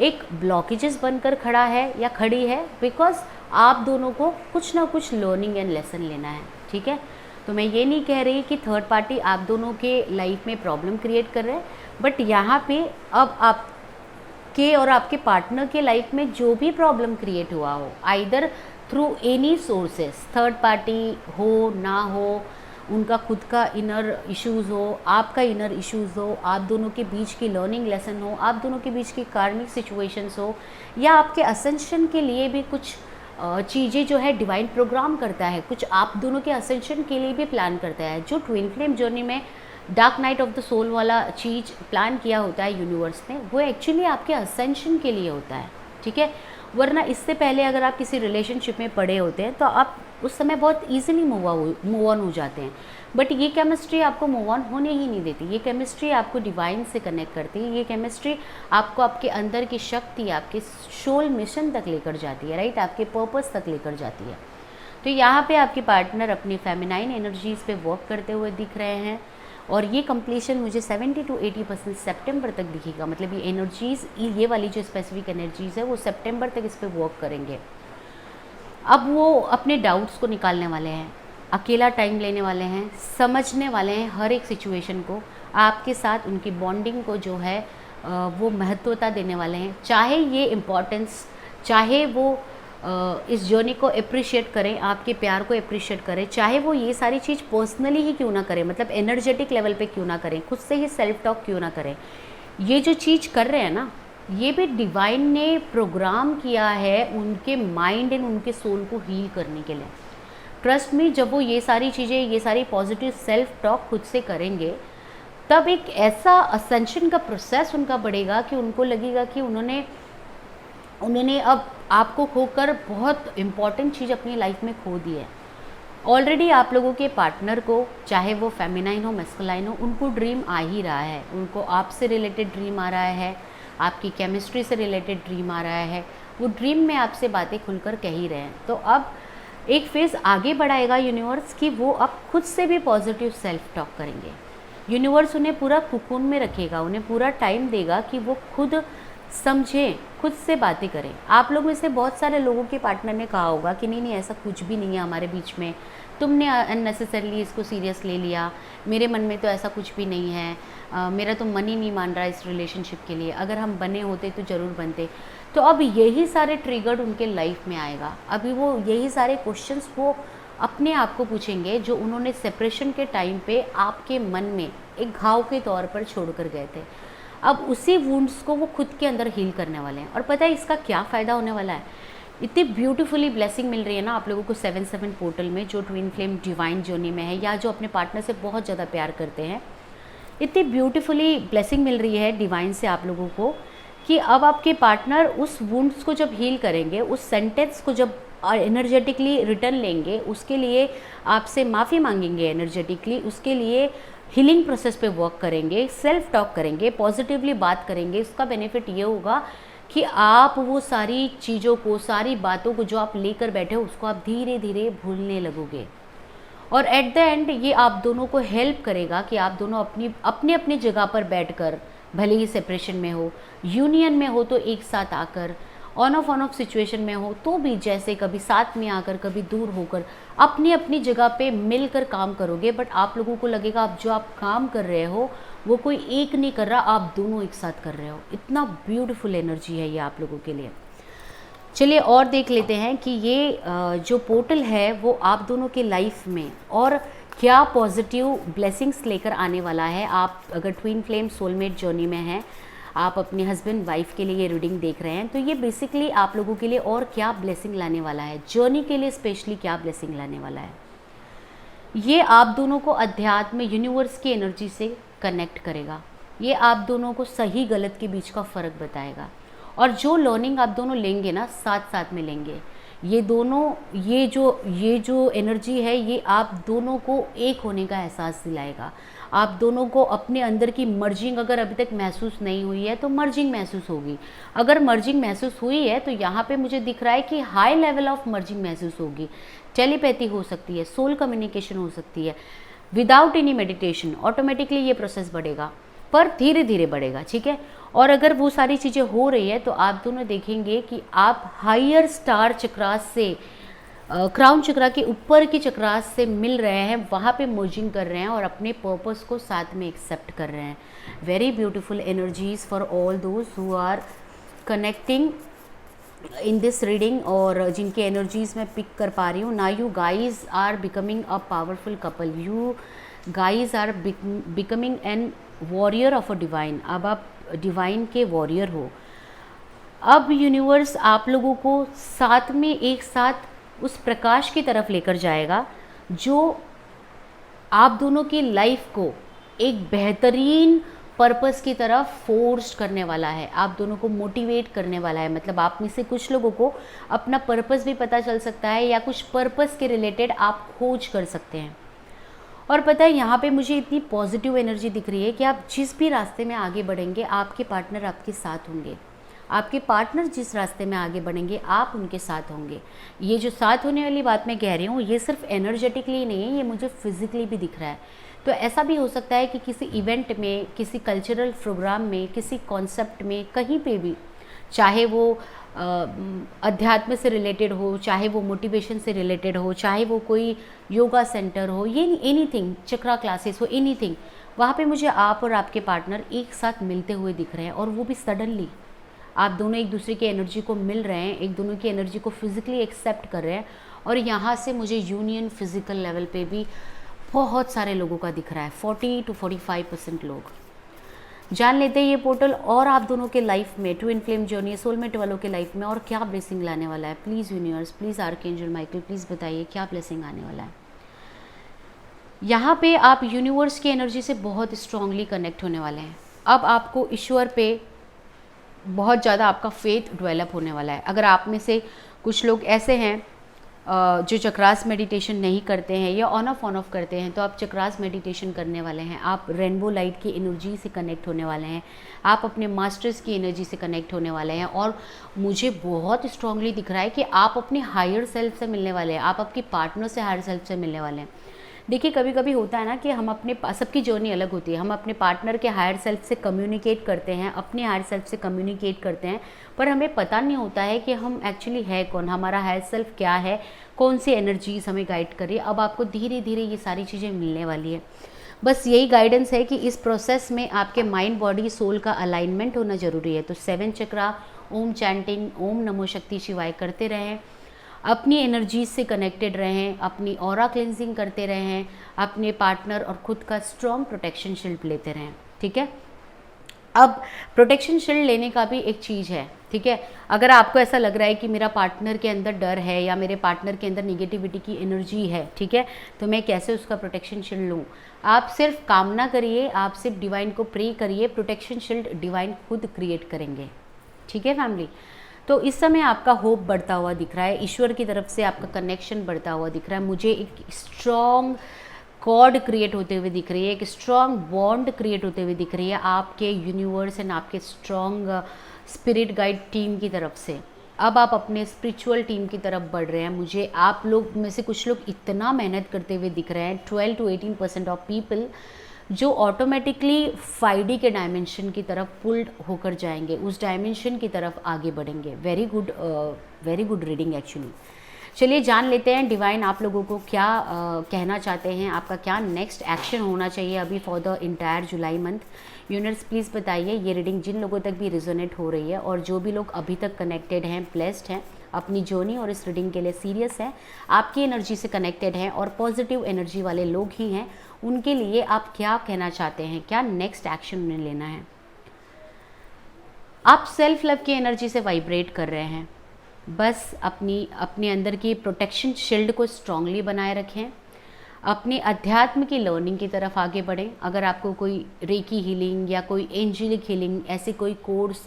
[SPEAKER 1] एक ब्लॉकेजेस बनकर खड़ा है या खड़ी है, बिकॉज आप दोनों को कुछ ना कुछ लर्निंग एंड लेसन लेना है। ठीक है, तो मैं ये नहीं कह रही कि थर्ड पार्टी आप दोनों के लाइफ में प्रॉब्लम क्रिएट कर रहे हैं, बट यहाँ पे अब आपके और आपके पार्टनर के लाइफ में जो भी प्रॉब्लम क्रिएट हुआ हो, either through any sources, third party हो ना हो, उनका खुद का इनर इश्यूज़ हो, आपका इनर इश्यूज़ हो, आप दोनों के बीच की लर्निंग लेसन हो, आप दोनों के बीच की कार्मिक सिचुएशंस हो, या आपके असेंशन के लिए भी कुछ चीज़ें जो है डिवाइन प्रोग्राम करता है, कुछ आप दोनों के असेंशन के लिए भी प्लान करता है। जो ट्विन फ्लेम जर्नी में dark night of the soul वाला चीज़ प्लान किया होता है यूनिवर्स ने, वो एक्चुअली आपके असेंशन के लिए होता है, ठीक है। वरना इससे पहले अगर आप किसी रिलेशनशिप में पड़े होते हैं तो आप उस समय बहुत ईजिली मूव ऑन हो जाते हैं, बट ये केमिस्ट्री आपको मूव ऑन होने ही नहीं देती। ये केमिस्ट्री आपको डिवाइन से कनेक्ट करती है, ये केमिस्ट्री आपको आपके अंदर की शक्ति, आपके सोल मिशन तक लेकर जाती है, राइट, आपके पर्पस तक लेकर जाती है। तो यहाँ पे आपके पार्टनर अपनी फेमिनाइन एनर्जीज़ पे वर्क करते हुए दिख रहे हैं, और ये कंप्लीशन मुझे 70 to 80% सितंबर तक दिखेगा। मतलब ये एनर्जीज़, ये वाली जो स्पेसिफिक एनर्जीज़ है वो सितंबर तक इस पर वर्क करेंगे। अब वो अपने डाउट्स को निकालने वाले हैं, अकेला टाइम लेने वाले हैं, समझने वाले हैं हर एक सिचुएशन को, आपके साथ उनकी बॉन्डिंग को जो है वो महत्वता देने वाले हैं। चाहे ये इम्पोर्टेंस, चाहे वो इस जर्नी को अप्रिशिएट करें, आपके प्यार को अप्रिशिएट करें, चाहे वो ये सारी चीज़ पर्सनली ही क्यों ना करें, मतलब एनर्जेटिक लेवल पे क्यों ना करें, खुद से ही सेल्फ टॉक क्यों ना करें, ये जो चीज़ कर रहे हैं ना, ये भी डिवाइन ने प्रोग्राम किया है उनके माइंड एंड उनके सोल को हील करने के लिए। ट्रस्ट में, जब वो ये सारी चीज़ें, ये सारी पॉजिटिव सेल्फ टॉक खुद से करेंगे, तब एक ऐसा असेंशन का प्रोसेस उनका बढ़ेगा कि उनको लगेगा कि उन्होंने अब आपको खोकर बहुत इम्पॉर्टेंट चीज़ अपनी लाइफ में खो दी है। ऑलरेडी आप लोगों के पार्टनर को, चाहे वो फेमिनाइन हो मैस्कुलाइन हो, उनको ड्रीम आ ही रहा है, उनको आपसे रिलेटेड ड्रीम आ रहा है, आपकी केमिस्ट्री से रिलेटेड ड्रीम आ रहा है, वो ड्रीम में आपसे बातें खुलकर कह ही रहे हैं। तो अब एक फेज़ आगे बढ़ाएगा यूनिवर्स कि वो अब खुद से भी पॉजिटिव सेल्फ टॉक करेंगे। यूनिवर्स उन्हें पूरा कुकून में रखेगा, उन्हें पूरा टाइम देगा कि वो खुद समझें, खुद से बातें करें। आप लोग में से बहुत सारे लोगों के पार्टनर ने कहा होगा कि नहीं ऐसा कुछ भी नहीं है हमारे बीच में, तुमने अननेसेसरली इसको सीरियस ले लिया, मेरे मन में तो ऐसा कुछ भी नहीं है, मेरा तो मन ही नहीं मान रहा इस रिलेशनशिप के लिए, अगर हम बने होते तो ज़रूर बनते। तो अब यही सारे ट्रिगर्ड उनके लाइफ में आएगा। अभी वो यही सारे क्वेश्चंस वो अपने आप को पूछेंगे जो उन्होंने सेपरेशन के टाइम पे आपके मन में एक घाव के तौर पर छोड़ कर गए थे। अब उसी वुंड्स को वो खुद के अंदर हील करने वाले हैं। और पता है इसका क्या फ़ायदा होने वाला है? इतनी ब्यूटीफुली ब्लेसिंग मिल रही है ना आप लोगों को 7/7 पोर्टल में, जो ट्विन फ्लेम डिवाइन जर्नी में है, या जो अपने पार्टनर से बहुत ज़्यादा प्यार करते हैं। इतनी ब्यूटीफुली ब्लेसिंग मिल रही है डिवाइन से आप लोगों को कि अब आपके पार्टनर उस वुंड्स को जब हील करेंगे, उस सेंटेंस को जब एनर्जेटिकली रिटर्न लेंगे, उसके लिए आपसे माफ़ी मांगेंगे एनर्जेटिकली, उसके लिए हीलिंग प्रोसेस पे वर्क करेंगे, सेल्फ टॉक करेंगे, पॉजिटिवली बात करेंगे। इसका बेनिफिट ये होगा कि आप वो सारी चीज़ों को, सारी बातों को जो आप लेकर बैठे हो, उसको आप धीरे धीरे भूलने लगोगे। और एट द एंड ये आप दोनों को हेल्प करेगा कि आप दोनों अपनी अपनी जगह पर बैठकर, भले ही सेपरेशन में हो, यूनियन में हो तो एक साथ आकर, ऑन ऑफ सिचुएशन में हो तो भी जैसे कभी साथ में आकर, कभी दूर होकर, अपनी अपनी जगह पे मिलकर काम करोगे। बट आप लोगों को लगेगा आप जो आप काम कर रहे हो वो कोई एक नहीं कर रहा, आप दोनों एक साथ कर रहे हो। इतना ब्यूटीफुल एनर्जी है ये आप लोगों के लिए। चलिए और देख लेते हैं कि ये जो पोर्टल है वो आप दोनों के लाइफ में और क्या पॉजिटिव ब्लेसिंग्स लेकर आने वाला है। आप अगर ट्विन फ्लेम सोलमेट जर्नी में हैं, आप अपने हस्बैंड वाइफ के लिए ये रीडिंग देख रहे हैं, तो ये बेसिकली आप लोगों के लिए और क्या ब्लेसिंग लाने वाला है, जर्नी के लिए स्पेशली क्या ब्लेसिंग लाने वाला है। ये आप दोनों को अध्यात्म, यूनिवर्स की एनर्जी से कनेक्ट करेगा। ये आप दोनों को सही गलत के बीच का फ़र्क बताएगा। और जो लर्निंग आप दोनों लेंगे ना, साथ साथ में लेंगे, ये दोनों, ये जो एनर्जी है, ये आप दोनों को एक होने का एहसास दिलाएगा। आप दोनों को अपने अंदर की मर्जिंग अगर अभी तक महसूस नहीं हुई है तो मर्जिंग महसूस होगी। अगर मर्जिंग महसूस हुई है तो यहाँ पे मुझे दिख रहा है कि हाई लेवल ऑफ मर्जिंग महसूस होगी। टेलीपैथी हो सकती है, सोल कम्युनिकेशन हो सकती है। विदाउट एनी मेडिटेशन ऑटोमेटिकली ये प्रोसेस बढ़ेगा, पर धीरे धीरे बढ़ेगा, ठीक है। और अगर वो सारी चीज़ें हो रही है तो आप दोनों देखेंगे कि आप हायर स्टार चक्रास से, क्राउन चक्रा के ऊपर की चक्रास से मिल रहे हैं, वहाँ पे मर्जिंग कर रहे हैं और अपने पर्पस को साथ में एक्सेप्ट कर रहे हैं। Very beautiful energies for all those who are connecting in this reading और जिनके एनर्जीज मैं पिक कर पा रही हूँ ना, you guys are becoming a powerful couple, you guys are becoming an warrior of a divine. अब आप डिवाइन के वॉरियर हो। अब यूनिवर्स आप लोगों को साथ में एक साथ उस प्रकाश की तरफ लेकर जाएगा जो आप दोनों की लाइफ को एक बेहतरीन पर्पस की तरफ फोर्स करने वाला है, आप दोनों को मोटिवेट करने वाला है। मतलब आप में से कुछ लोगों को अपना पर्पस भी पता चल सकता है या कुछ पर्पस के रिलेटेड आप खोज कर सकते हैं। और पता है यहाँ पे मुझे इतनी पॉजिटिव एनर्जी दिख रही है कि आप जिस भी रास्ते में आगे बढ़ेंगे आपके पार्टनर आपके साथ होंगे, आपके पार्टनर जिस रास्ते में आगे बढ़ेंगे आप उनके साथ होंगे। ये जो साथ होने वाली बात मैं कह रही हूँ ये सिर्फ एनर्जेटिकली नहीं है, ये मुझे फिजिकली भी दिख रहा है। तो ऐसा भी हो सकता है कि किसी इवेंट में, किसी कल्चरल प्रोग्राम में, किसी कॉन्सेप्ट में, कहीं पे भी, चाहे वो अध्यात्म से रिलेटेड हो, चाहे वो मोटिवेशन से रिलेटेड हो, चाहे वो कोई योगा सेंटर हो, ये एनीथिंग, चक्रा क्लासेस हो, एनीथिंग, वहाँ पे मुझे आप और आपके पार्टनर एक साथ मिलते हुए दिख रहे हैं। और वो भी सडनली आप दोनों एक दूसरे की एनर्जी को मिल रहे हैं, एक दोनों की एनर्जी को फिजिकली एक्सेप्ट कर रहे हैं। और यहाँ से मुझे यूनियन फिजिकल लेवल पे भी बहुत सारे लोगों का दिख रहा है, 40 to 45% लोग। जान लेते हैं ये पोर्टल और आप दोनों के लाइफ में, ट्विन फ्लेम जर्नी, सोलमेट वालों के लाइफ में और क्या ब्लेसिंग लाने वाला है। Please universe, please archangel Michael, please बताइए क्या ब्लेसिंग आने वाला है। यहाँ पे आप यूनिवर्स की एनर्जी से बहुत स्ट्रांगली कनेक्ट होने वाले हैं। अब आपको ईश्वर पे बहुत ज़्यादा आपका फेथ डेवलप होने वाला है। अगर आप में से कुछ लोग ऐसे हैं जो चक्रास मेडिटेशन नहीं करते हैं या ऑन ऑफ करते हैं, तो आप चक्रास मेडिटेशन करने वाले हैं। आप रेनबो लाइट की एनर्जी से कनेक्ट होने वाले हैं, आप अपने मास्टर्स की एनर्जी से कनेक्ट होने वाले हैं। और मुझे बहुत स्ट्रांगली दिख रहा है कि आप अपने हायर सेल्फ से मिलने वाले हैं, आप आपके पार्टनर से हायर सेल्फ से मिलने वाले हैं। देखिए कभी कभी होता है ना कि हम अपने, सबकी जर्नी अलग होती है, हम अपने पार्टनर के हायर सेल्फ से कम्युनिकेट करते हैं, अपने हायर सेल्फ से कम्युनिकेट करते हैं, पर हमें पता नहीं होता है कि हम एक्चुअली है कौन, हमारा हायर सेल्फ क्या है, कौन सी एनर्जीज हमें गाइड कर रही है। अब आपको धीरे धीरे ये सारी चीज़ें मिलने वाली है। बस यही गाइडेंस है कि इस प्रोसेस में आपके माइंड, बॉडी, सोल का अलाइनमेंट होना ज़रूरी है। तो 7 चक्रा, ओम चैंटिंग, ओम नमो शक्ति शिवाय करते रहें, अपनी एनर्जीज से कनेक्टेड रहें, अपनी ऑरा क्लेंजिंग करते रहें, अपने पार्टनर और खुद का स्ट्रॉन्ग प्रोटेक्शन शील्ड लेते रहें। ठीक है, अब प्रोटेक्शन शील्ड लेने का भी एक चीज़ है। ठीक है, अगर आपको ऐसा लग रहा है कि मेरा पार्टनर के अंदर डर है या मेरे पार्टनर के अंदर निगेटिविटी की एनर्जी है, ठीक है, तो मैं कैसे उसका प्रोटेक्शन शील्ड लूँ। आप सिर्फ कामना करिए, आप सिर्फ डिवाइन को प्रे करिए, प्रोटेक्शन शील्ड डिवाइन खुद क्रिएट करेंगे। ठीक है फैमिली, तो इस समय आपका होप बढ़ता हुआ दिख रहा है, ईश्वर की तरफ से आपका कनेक्शन बढ़ता हुआ दिख रहा है। मुझे एक स्ट्रॉन्ग कॉर्ड क्रिएट होते हुए दिख रही है, एक स्ट्रॉन्ग बॉन्ड क्रिएट होते हुए दिख रही है आपके यूनिवर्स एंड आपके स्ट्रॉन्ग स्पिरिट गाइड टीम की तरफ से। अब आप अपने स्पिरिचुअल टीम की तरफ बढ़ रहे हैं। मुझे आप लोग में से कुछ लोग इतना मेहनत करते हुए दिख रहे हैं, 12 to 18% ऑफ पीपल जो ऑटोमेटिकली 5D के डायमेंशन की तरफ पुल्ड होकर जाएंगे, उस डायमेंशन की तरफ आगे बढ़ेंगे। Very good reading actually. चलिए जान लेते हैं डिवाइन आप लोगों को क्या कहना चाहते हैं, आपका क्या नेक्स्ट एक्शन होना चाहिए अभी for the entire July month. Universe please बताइए ये रीडिंग जिन लोगों तक भी रिजोनेट हो रही है और जो भी लोग अभी तक कनेक्टेड हैं, ब्लेस्ड हैं अपनी जर्नी और इस रीडिंग के लिए सीरियस हैं, आपकी एनर्जी से कनेक्टेड हैं और पॉजिटिव एनर्जी वाले लोग ही हैं, उनके लिए आप क्या कहना चाहते हैं, क्या नेक्स्ट एक्शन उन्हें लेना है। आप सेल्फ लव की एनर्जी से वाइब्रेट कर रहे हैं। बस अपने अंदर की प्रोटेक्शन शील्ड को स्ट्रांगली बनाए रखें, अपने अध्यात्म की लर्निंग की तरफ आगे बढ़ें। अगर आपको कोई रेकी हीलिंग या कोई एंजेलिक हीलिंग ऐसे कोई कोर्स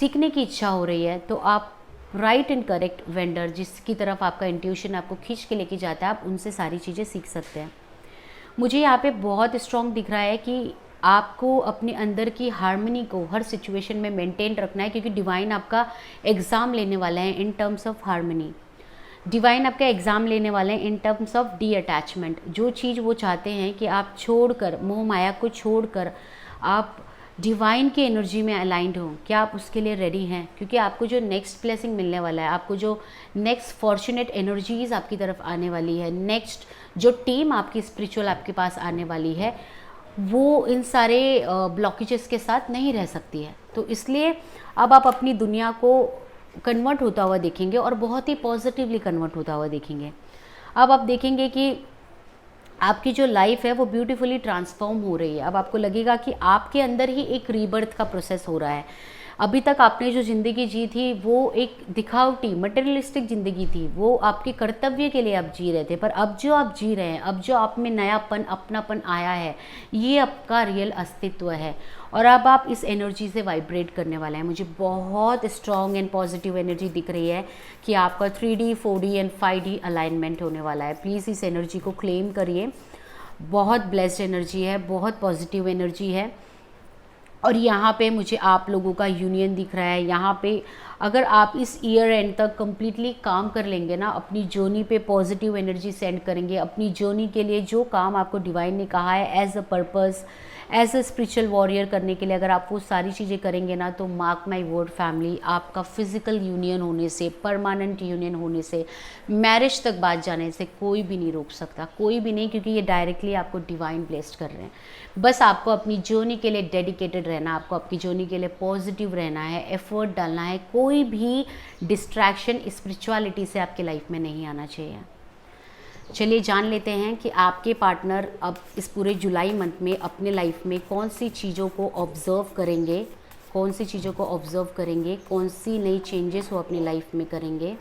[SPEAKER 1] सीखने की इच्छा हो रही है, तो आप राइट एंड करेक्ट वेंडर जिसकी तरफ आपका इंट्यूशन आपको खींच के लेके जाता है, आप उनसे सारी चीज़ें सीख सकते हैं। मुझे यहाँ पे बहुत स्ट्रॉन्ग दिख रहा है कि आपको अपने अंदर की हार्मनी को हर सिचुएशन में मेंटेन रखना है, क्योंकि डिवाइन आपका एग्ज़ाम लेने वाला है in terms of harmony. Divine आपका एग्ज़ाम लेने वाले हैं in terms of D attachment. जो चीज़ वो चाहते हैं कि आप छोड़कर, मोह माया को छोड़कर आप डिवाइन की एनर्जी में अलाइंड हो, क्या आप उसके लिए रेडी हैं? क्योंकि आपको जो नेक्स्ट ब्लेसिंग मिलने वाला है, आपको जो नेक्स्ट फॉर्चुनेट एनर्जीज आपकी तरफ आने वाली है, नेक्स्ट जो टीम आपकी स्पिरिचुअल आपके पास आने वाली है, वो इन सारे ब्लॉकेजेस के साथ नहीं रह सकती है। तो इसलिए अब आप अपनी दुनिया को कन्वर्ट होता हुआ देखेंगे और बहुत ही पॉजिटिवली कन्वर्ट होता हुआ देखेंगे। अब आप देखेंगे कि आपकी जो लाइफ है वो ब्यूटीफुली ट्रांसफॉर्म हो रही है। अब आपको लगेगा कि आपके अंदर ही एक रीबर्थ का प्रोसेस हो रहा है। अभी तक आपने जो ज़िंदगी जी थी वो एक दिखावटी मटेरियलिस्टिक ज़िंदगी थी, वो आपके कर्तव्य के लिए आप जी रहे थे, पर अब जो आप जी रहे हैं, अब जो आप में नयापन अपनापन आया है, ये आपका रियल अस्तित्व है। और अब आप इस एनर्जी से वाइब्रेट करने वाले हैं। मुझे बहुत स्ट्रॉन्ग एंड पॉजिटिव एनर्जी दिख रही है कि आपका 3D 4D and 5D alignment होने वाला है। प्लीज़ इस एनर्जी को क्लेम करिए। बहुत ब्लेस्ड एनर्जी है, बहुत पॉजिटिव एनर्जी है। और यहाँ पे मुझे आप लोगों का यूनियन दिख रहा है। यहाँ पे अगर आप इस ईयर एंड तक कम्प्लीटली काम कर लेंगे ना, अपनी जर्नी पे पॉजिटिव एनर्जी सेंड करेंगे, अपनी जर्नी के लिए जो काम आपको डिवाइन ने कहा है as a purpose, as a spiritual warrior करने के लिए, अगर आप वो सारी चीज़ें करेंगे ना, तो मार्क माई वर्ड फैमिली, आपका फिजिकल यूनियन होने से, परमानेंट यूनियन होने से, मैरिज तक बात जाने से कोई भी नहीं रोक सकता, कोई भी नहीं, क्योंकि ये डायरेक्टली आपको डिवाइन ब्लेस्ड कर रहे हैं। बस आपको अपनी जर्नी के लिए डेडिकेटेड रहना, आपको आपकी जर्नी के लिए पॉजिटिव रहना है, एफर्ट डालना है। कोई भी डिस्ट्रैक्शन स्पिरिचुअलिटी से आपके लाइफ में नहीं आना चाहिए। चलिए जान लेते हैं कि आपके पार्टनर अब इस पूरे जुलाई मंथ में अपने लाइफ में कौन सी चीज़ों को ऑब्ज़र्व करेंगे, कौन सी चीज़ों को ऑब्ज़र्व करेंगे, कौन सी नई चेंजेस वो अपनी लाइफ में करेंगे।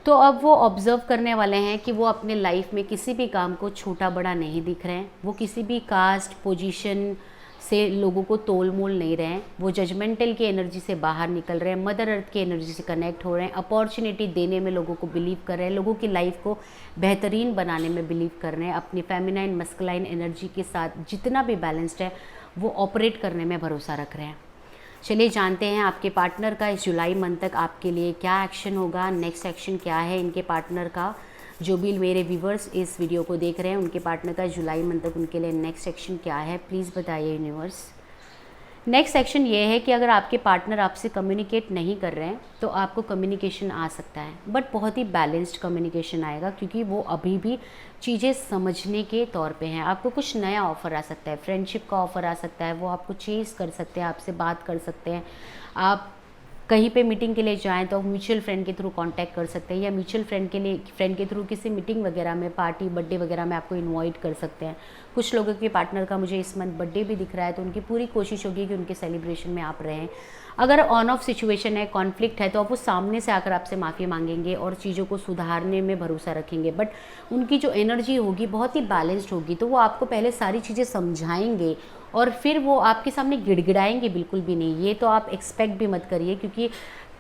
[SPEAKER 1] तो अब वो ऑब्ज़र्व करने वाले हैं कि वो अपने लाइफ में किसी भी काम को छोटा बड़ा नहीं दिख रहे हैं, वो किसी भी कास्ट पोजीशन से लोगों को तोल मोल नहीं रहे हैं, वो जजमेंटल की एनर्जी से बाहर निकल रहे हैं, मदर अर्थ की एनर्जी से कनेक्ट हो रहे हैं, अपॉर्चुनिटी देने में लोगों को बिलीव कर रहे हैं, लोगों की लाइफ को बेहतरीन बनाने में बिलीव कर रहे हैं, अपनी फेमिनाइन मस्कुलाइन एनर्जी के साथ जितना भी बैलेंस्ड है वो ऑपरेट करने में भरोसा रख रहे हैं। चलिए जानते हैं आपके पार्टनर का इस जुलाई मंथ तक आपके लिए क्या एक्शन होगा, नेक्स्ट एक्शन क्या है इनके पार्टनर का। जो भी मेरे व्यूवर्स इस वीडियो को देख रहे हैं उनके पार्टनर का जुलाई मंथ तक उनके लिए नेक्स्ट एक्शन क्या है, प्लीज़ बताइए यूनिवर्स। नेक्स्ट एक्शन ये है कि अगर आपके पार्टनर आपसे कम्युनिकेट नहीं कर रहे हैं तो आपको कम्युनिकेशन आ सकता है, बट बहुत ही बैलेंस्ड कम्युनिकेशन आएगा, क्योंकि वो अभी भी चीज़ें समझने के तौर पे हैं। आपको कुछ नया ऑफ़र आ सकता है, फ्रेंडशिप का ऑफ़र आ सकता है, वो आपको चेज़ कर सकते हैं, आपसे बात कर सकते हैं। आप कहीं पे मीटिंग के लिए जाएं तो म्यूचुअल फ्रेंड के थ्रू कांटेक्ट कर सकते हैं, या म्यूचुअल फ्रेंड के थ्रू किसी मीटिंग वगैरह में, पार्टी बर्थडे वगैरह में आपको इनवाइट कर सकते हैं। कुछ लोगों के पार्टनर का मुझे इस मंथ बर्थडे भी दिख रहा है, तो उनकी पूरी कोशिश होगी कि उनके सेलिब्रेशन में आप रहें। अगर ऑन ऑफ सिचुएशन है, कॉन्फ्लिक्ट है, तो आप वो सामने से आकर आपसे माफ़ी मांगेंगे और चीज़ों को सुधारने में भरोसा रखेंगे, बट उनकी जो एनर्जी होगी बहुत ही बैलेंस्ड होगी, तो वो आपको पहले सारी चीज़ें समझाएंगे और फिर वो आपके सामने गिड़गिड़ाएंगे बिल्कुल भी नहीं। ये तो आप एक्सपेक्ट भी मत करिए, क्योंकि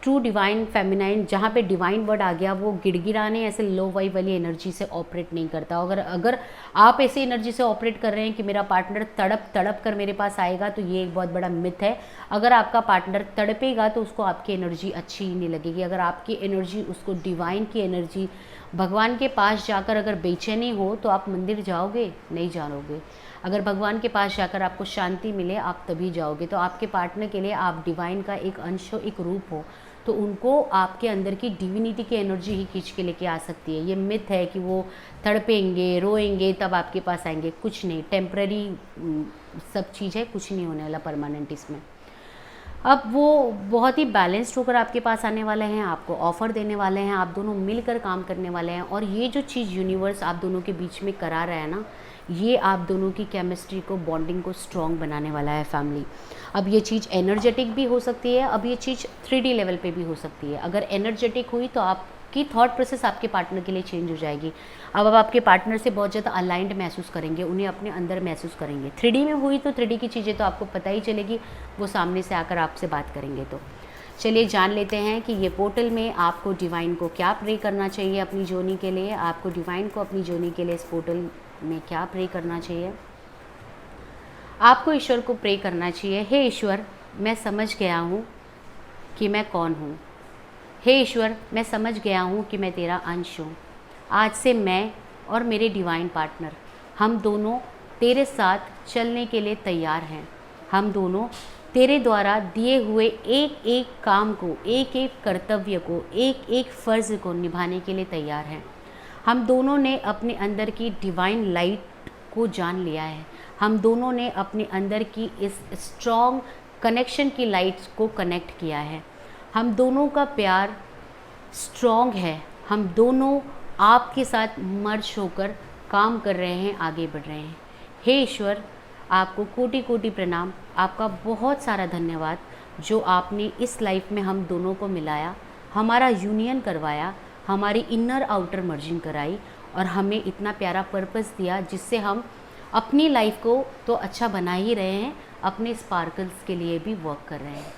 [SPEAKER 1] ट्रू डिवाइन फेमिनाइन, जहाँ पे डिवाइन वर्ड आ गया, वो गिड़गिड़ाने ऐसे लो वाइब वाली एनर्जी से ऑपरेट नहीं करता। अगर आप ऐसी एनर्जी से ऑपरेट कर रहे हैं कि मेरा पार्टनर तड़प तड़प कर मेरे पास आएगा, तो ये एक बहुत बड़ा मिथ है। अगर आपका पार्टनर तड़पेगा तो उसको आपकी एनर्जी अच्छी ही नहीं लगेगी। अगर आपकी एनर्जी उसको डिवाइन की एनर्जी, भगवान के पास जाकर अगर बेचैनी हो तो आप मंदिर जाओगे? नहीं जाओगे। अगर भगवान के पास जाकर आपको शांति मिले आप तभी जाओगे। तो आपके पार्टनर के लिए आप डिवाइन का एक अंश हो, एक रूप हो, तो उनको आपके अंदर की डिविनिटी की एनर्जी ही खींच के लेके आ सकती है। ये मिथ है कि वो तड़पेंगे रोएंगे तब आपके पास आएंगे, कुछ नहीं, टेम्पररी सब चीज़ है, कुछ नहीं होने वाला परमानेंट इसमें। अब वो बहुत ही बैलेंस्ड होकर आपके पास आने वाले हैं, आपको ऑफ़र देने वाले हैं, आप दोनों मिलकर काम करने वाले हैं। और ये जो चीज़ यूनिवर्स आप दोनों के बीच में करा रहा है ना, ये आप दोनों की केमिस्ट्री को, बॉन्डिंग को स्ट्रॉन्ग बनाने वाला है फैमिली। अब ये चीज़ एनर्जेटिक भी हो सकती है, अब ये चीज़ 3D लेवल पे भी हो सकती है। अगर एनर्जेटिक हुई तो आपकी थॉट प्रोसेस आपके पार्टनर के लिए चेंज हो जाएगी। अब आपके पार्टनर से बहुत ज़्यादा अलाइंड महसूस करेंगे, उन्हें अपने अंदर महसूस करेंगे। 3D में हुई तो 3D की चीज़ें तो आपको पता ही चलेगी, वो सामने से आकर आपसे बात करेंगे। तो चलिए जान लेते हैं कि ये पोर्टल में आपको डिवाइन को क्या प्रे करना चाहिए अपनी जर्नी के लिए। आपको डिवाइन को अपनी जर्नी के लिए इस पोर्टल में क्या प्रे करना चाहिए? आपको ईश्वर को प्रे करना चाहिए, हे ईश्वर, मैं समझ गया हूँ कि मैं कौन हूँ। हे ईश्वर, मैं समझ गया हूँ कि मैं तेरा अंश हूँ। आज से मैं और मेरे डिवाइन पार्टनर, हम दोनों तेरे साथ चलने के लिए तैयार हैं। हम दोनों तेरे द्वारा दिए हुए एक एक काम को, एक एक कर्तव्य को, एक एक फ़र्ज़ को निभाने के लिए तैयार हैं। हम दोनों ने अपने अंदर की डिवाइन लाइट को जान लिया है। हम दोनों ने अपने अंदर की इस स्ट्रॉन्ग कनेक्शन की लाइट्स को कनेक्ट किया है। हम दोनों का प्यार स्ट्रॉन्ग है, हम दोनों आपके साथ मर्ज होकर काम कर रहे हैं, आगे बढ़ रहे हैं। हे ईश्वर, आपको कोटि कोटि प्रणाम, आपका बहुत सारा धन्यवाद जो आपने इस लाइफ में हम दोनों को मिलाया, हमारा यूनियन करवाया, हमारी इनर आउटर मर्जिंग कराई और हमें इतना प्यारा पर्पस दिया जिससे हम अपनी लाइफ को तो अच्छा बना ही रहे हैं, अपने स्पार्कल्स के लिए भी वर्क कर रहे हैं।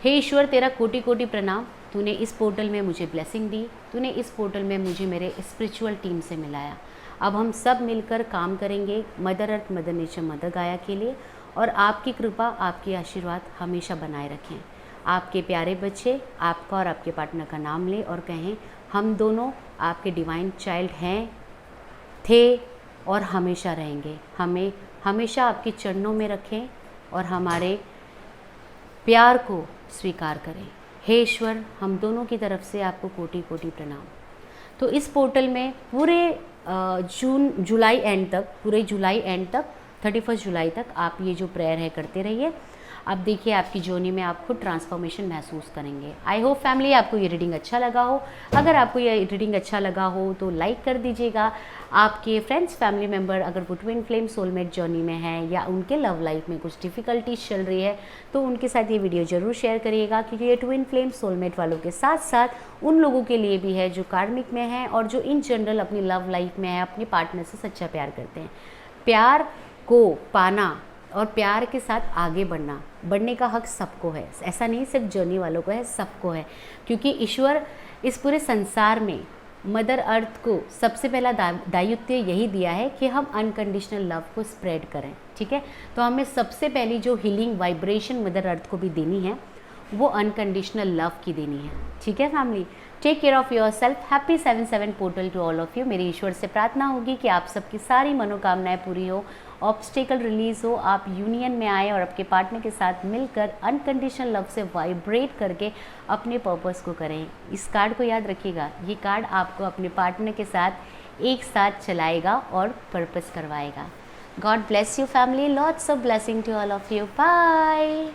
[SPEAKER 1] हे ईश्वर, तेरा कोटि कोटि प्रणाम, तूने इस पोर्टल में मुझे ब्लेसिंग दी, तूने इस पोर्टल में मुझे मेरे स्पिरिचुअल टीम से मिलाया। अब हम सब मिलकर काम करेंगे mother earth, mother nature, mother गाया के लिए, और आपकी कृपा, आपकी आशीर्वाद हमेशा बनाए रखें। आपके प्यारे बच्चे आपका और आपके पार्टनर का नाम लें और कहें, हम दोनों आपके डिवाइन चाइल्ड हैं, थे और हमेशा रहेंगे। हमें हमेशा आपके चरणों में रखें और हमारे प्यार को स्वीकार करें। हे ईश्वर, हम दोनों की तरफ से आपको कोटि कोटि प्रणाम। तो इस पोर्टल में पूरे जुलाई एंड तक, पूरे जुलाई एंड तक, 31 जुलाई तक आप ये जो प्रेयर है करते रहिए। अब देखिए आपकी जर्नी में आप खुद ट्रांसफॉर्मेशन महसूस करेंगे। आई होप फैमिली आपको ये रीडिंग अच्छा लगा हो। अगर आपको ये रीडिंग अच्छा लगा हो तो लाइक कर दीजिएगा। आपके फ्रेंड्स, फैमिली मेम्बर अगर वो ट्विन फ्लेम सोलमेट जर्नी में हैं या उनके लव लाइफ में कुछ डिफ़िकल्टीज चल रही है तो उनके साथ ये वीडियो ज़रूर शेयर करिएगा, क्योंकि ये ट्विन फ्लेम सोलमेट वालों के साथ साथ उन लोगों के लिए भी है जो कार्मिक में हैं और जो इन जनरल अपनी लव लाइफ में है, अपने पार्टनर से सच्चा प्यार करते हैं। प्यार को पाना और प्यार के साथ आगे बढ़ने का हक सबको है। ऐसा नहीं सिर्फ जर्नी वालों को है, सबको है, क्योंकि ईश्वर इस पूरे संसार में मदर अर्थ को सबसे पहला दायित्व यही दिया है कि हम अनकंडीशनल लव को स्प्रेड करें। ठीक है, तो हमें सबसे पहली जो हीलिंग वाइब्रेशन मदर अर्थ को भी देनी है वो अनकंडीशनल लव की देनी है। ठीक है family, take care of yourself. Happy 77 portal to all of you. मेरी ईश्वर से प्रार्थना होगी कि आप सबकी सारी मनोकामनाएं पूरी हो, ऑब्स्टेकल रिलीज़ हो, आप यूनियन में आए और आपके पार्टनर के साथ मिलकर अनकंडीशनल लव से वाइब्रेट करके अपने पर्पस को करें। इस कार्ड को याद रखिएगा, ये कार्ड आपको अपने पार्टनर के साथ एक साथ चलाएगा और पर्पस करवाएगा। God bless you family, lots of blessing to all of you. Bye.